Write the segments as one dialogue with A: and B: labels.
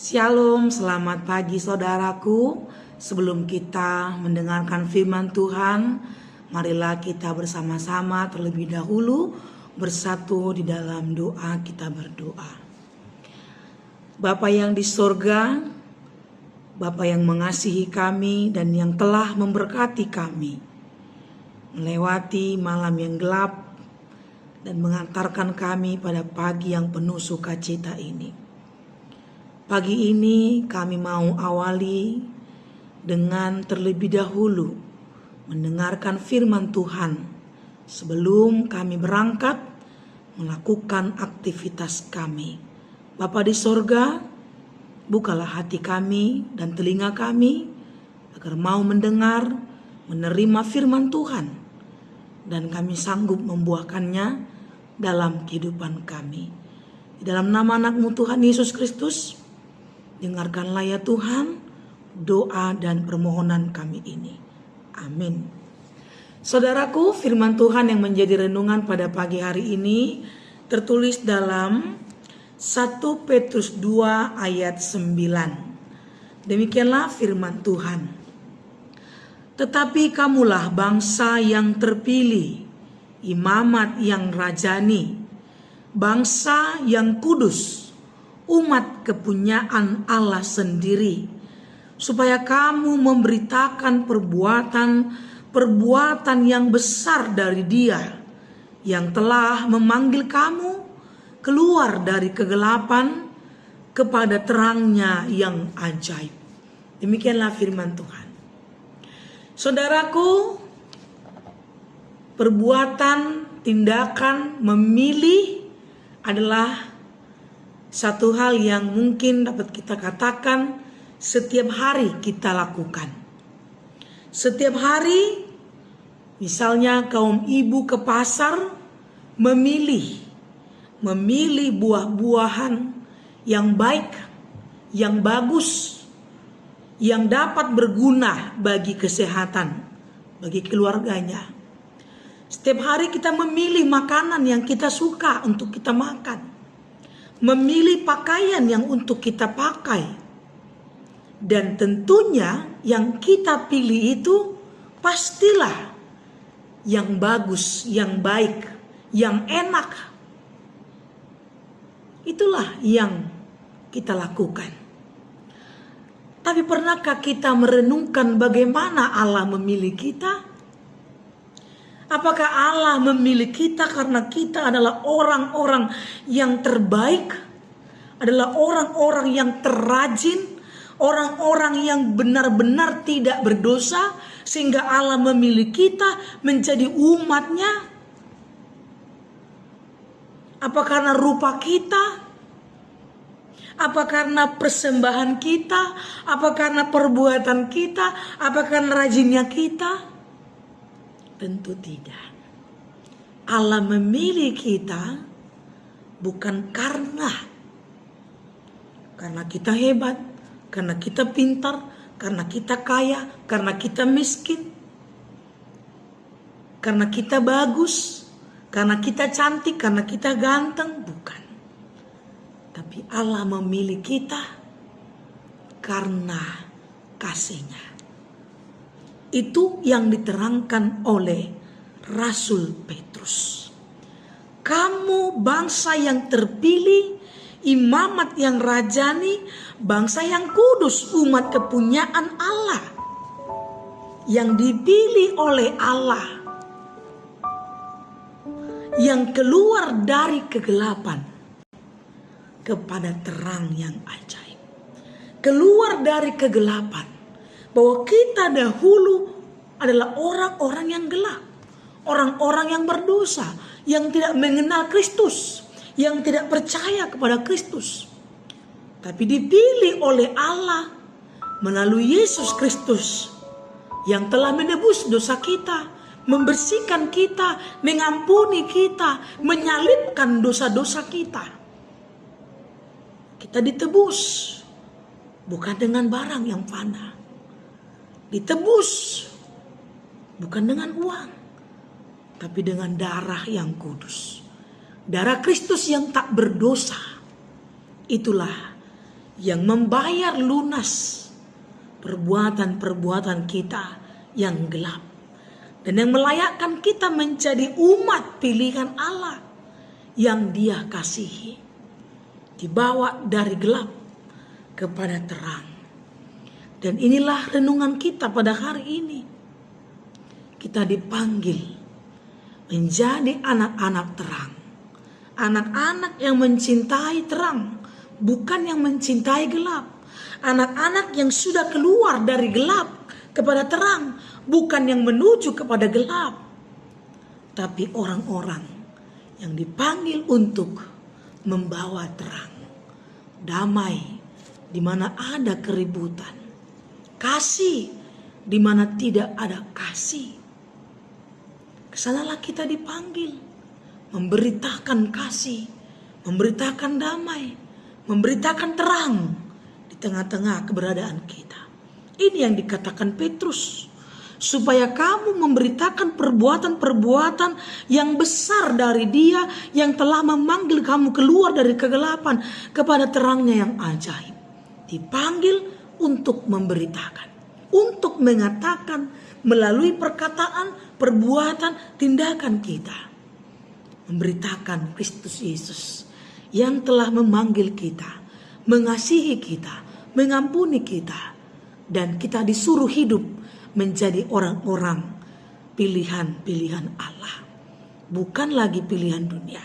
A: Shalom, selamat pagi saudaraku. Sebelum kita mendengarkan firman Tuhan, marilah kita bersama-sama terlebih dahulu bersatu di dalam doa. Kita berdoa. Bapa yang di sorga, Bapa yang mengasihi kami dan yang telah memberkati kami melewati malam yang gelap dan mengantarkan kami pada pagi yang penuh sukacita ini. Pagi ini kami mau awali dengan terlebih dahulu mendengarkan firman Tuhan sebelum kami berangkat melakukan aktivitas kami. Bapa di sorga, bukalah hati kami dan telinga kami agar mau mendengar, menerima firman Tuhan, dan kami sanggup membuahkannya dalam kehidupan kami. Di dalam nama anak-Mu Tuhan Yesus Kristus, dengarkanlah ya Tuhan doa dan permohonan kami ini. Amin. Saudaraku, firman Tuhan yang menjadi renungan pada pagi hari ini tertulis dalam 1 Petrus 2 ayat 9. Demikianlah firman Tuhan. Tetapi kamulah bangsa yang terpilih, imamat yang rajani, bangsa yang kudus, umat kepunyaan Allah sendiri, supaya kamu memberitakan perbuatan yang besar dari Dia yang telah memanggil kamu keluar dari kegelapan kepada terangnya yang ajaib. Demikianlah firman Tuhan. Saudaraku, perbuatan, tindakan, memilih adalah satu hal yang mungkin dapat kita katakan setiap hari kita lakukan. Setiap hari, misalnya kaum ibu ke pasar memilih buah-buahan yang baik, yang bagus, yang dapat berguna bagi kesehatan, bagi keluarganya. Setiap hari kita memilih makanan yang kita suka untuk kita makan. Memilih pakaian yang untuk kita pakai. Dan tentunya yang kita pilih itu pastilah yang bagus, yang baik, yang enak. Itulah yang kita lakukan. Tapi pernahkah kita merenungkan bagaimana Allah memilih kita? Apakah Allah memilih kita karena kita adalah orang-orang yang terbaik, adalah orang-orang yang terrajin, orang-orang yang benar-benar tidak berdosa, sehingga Allah memilih kita menjadi umat-Nya? Apa karena rupa kita? Apa karena persembahan kita? Apa karena perbuatan kita? Apa karena rajinnya kita? Tentu tidak. Allah memilih kita bukan karena kita hebat, karena kita pintar, karena kita kaya, karena kita miskin, karena kita bagus, karena kita cantik, karena kita ganteng, bukan. Tapi Allah memilih kita karena kasih-Nya. Itu yang diterangkan oleh Rasul Petrus. Kamu bangsa yang terpilih, imamat yang rajani, bangsa yang kudus, umat kepunyaan Allah, yang dipilih oleh Allah, yang keluar dari kegelapan kepada terang yang ajaib. Keluar dari kegelapan. Bahwa kita dahulu adalah orang-orang yang gelap, orang-orang yang berdosa, yang tidak mengenal Kristus, yang tidak percaya kepada Kristus. Tapi dipilih oleh Allah melalui Yesus Kristus yang telah menebus dosa kita, membersihkan kita, mengampuni kita, menyalibkan dosa-dosa kita. Kita ditebus bukan dengan barang yang fana. Ditebus bukan dengan uang, tapi dengan darah yang kudus. Darah Kristus yang tak berdosa. Itulah yang membayar lunas perbuatan-perbuatan kita yang gelap, dan yang melayakkan kita menjadi umat pilihan Allah yang Dia kasihi, dibawa dari gelap kepada terang. Dan inilah renungan kita pada hari ini. Kita dipanggil menjadi anak-anak terang, anak-anak yang mencintai terang, bukan yang mencintai gelap. Anak-anak yang sudah keluar dari gelap kepada terang, bukan yang menuju kepada gelap. Tapi orang-orang yang dipanggil untuk membawa terang, damai di mana ada keributan, kasih di mana tidak ada kasih. Kesanalah kita dipanggil, memberitakan kasih, memberitakan damai, memberitakan terang di tengah-tengah keberadaan kita. Ini yang dikatakan Petrus, supaya kamu memberitakan perbuatan-perbuatan yang besar dari Dia yang telah memanggil kamu keluar dari kegelapan kepada terangnya yang ajaib. Dipanggil untuk memberitakan, untuk mengatakan melalui perkataan, perbuatan, tindakan kita. Memberitakan Kristus Yesus yang telah memanggil kita, mengasihi kita, mengampuni kita, dan kita disuruh hidup menjadi orang-orang pilihan-pilihan Allah, bukan lagi pilihan dunia.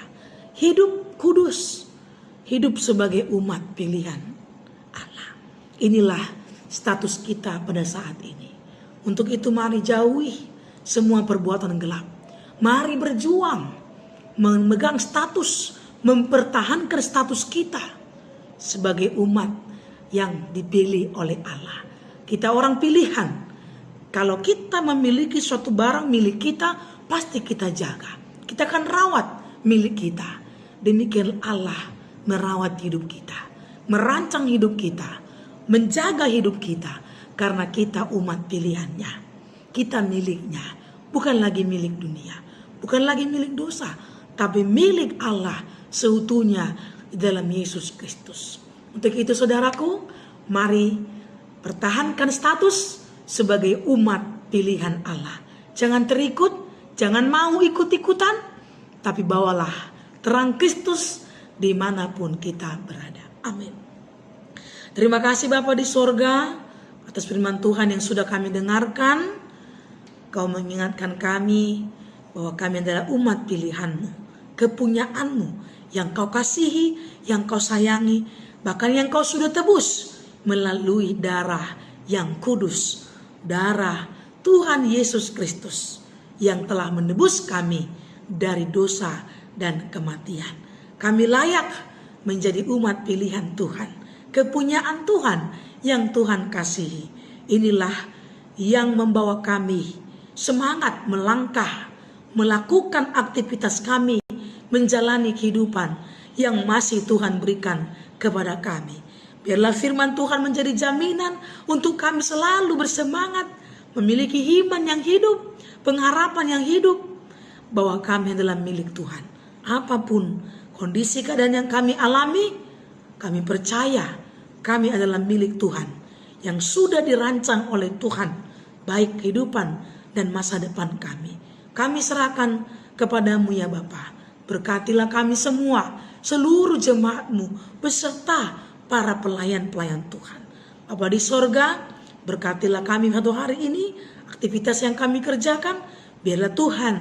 A: Hidup kudus, hidup sebagai umat pilihan Allah. Inilah status kita pada saat ini. Untuk itu mari jauhi semua perbuatan gelap. Mari berjuang memegang status, mempertahankan status kita sebagai umat yang dipilih oleh Allah. Kita orang pilihan. Kalau kita memiliki suatu barang milik kita, pasti kita jaga. Kita akan rawat milik kita. Demikian Allah merawat hidup kita, merancang hidup kita, menjaga hidup kita, karena kita umat pilihannya. Kita miliknya, bukan lagi milik dunia, bukan lagi milik dosa, tapi milik Allah seutuhnya di dalam Yesus Kristus. Untuk itu saudaraku, mari pertahankan status sebagai umat pilihan Allah. Jangan terikut, jangan mau ikut-ikutan, tapi bawalah terang Kristus dimanapun kita berada. Amin. Terima kasih Bapa di sorga atas firman Tuhan yang sudah kami dengarkan. Kau mengingatkan kami bahwa kami adalah umat pilihan-Mu, kepunyaanmu yang Kau kasihi, yang Kau sayangi, bahkan yang Kau sudah tebus melalui darah yang kudus, darah Tuhan Yesus Kristus yang telah menebus kami dari dosa dan kematian. Kami layak menjadi umat pilihan Tuhan, kepunyaan Tuhan yang Tuhan kasihi. Inilah yang membawa kami semangat melangkah, melakukan aktivitas kami, menjalani kehidupan yang masih Tuhan berikan kepada kami. Biarlah firman Tuhan menjadi jaminan untuk kami selalu bersemangat, memiliki iman yang hidup, pengharapan yang hidup, bahwa kami adalah milik Tuhan. Apapun kondisi keadaan yang kami alami, kami percaya kami adalah milik Tuhan yang sudah dirancang oleh Tuhan, baik kehidupan dan masa depan kami. Kami serahkan kepadamu ya Bapa. Berkatilah kami semua, seluruh jemaat-Mu, beserta para pelayan-pelayan Tuhan. Bapa di sorga, berkatilah kami satu hari ini, aktivitas yang kami kerjakan, biarlah Tuhan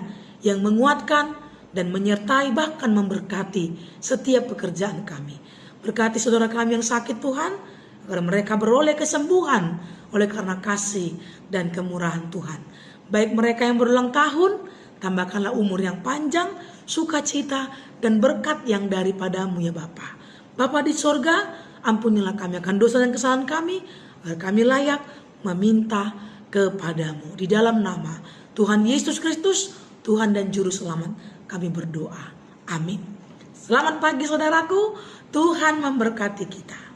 A: yang menguatkan dan menyertai bahkan memberkati setiap pekerjaan kami. Berkati saudara kami yang sakit Tuhan, agar mereka beroleh kesembuhan oleh karena kasih dan kemurahan Tuhan. Baik mereka yang berulang tahun, tambahkanlah umur yang panjang, sukacita dan berkat yang daripadamu ya Bapa. Bapa di sorga, ampunilah kami akan dosa dan kesalahan kami, agar kami layak meminta kepadamu. Di dalam nama Tuhan Yesus Kristus, Tuhan dan Juru Selamat, kami berdoa. Amin. Selamat pagi saudaraku, Tuhan memberkati kita.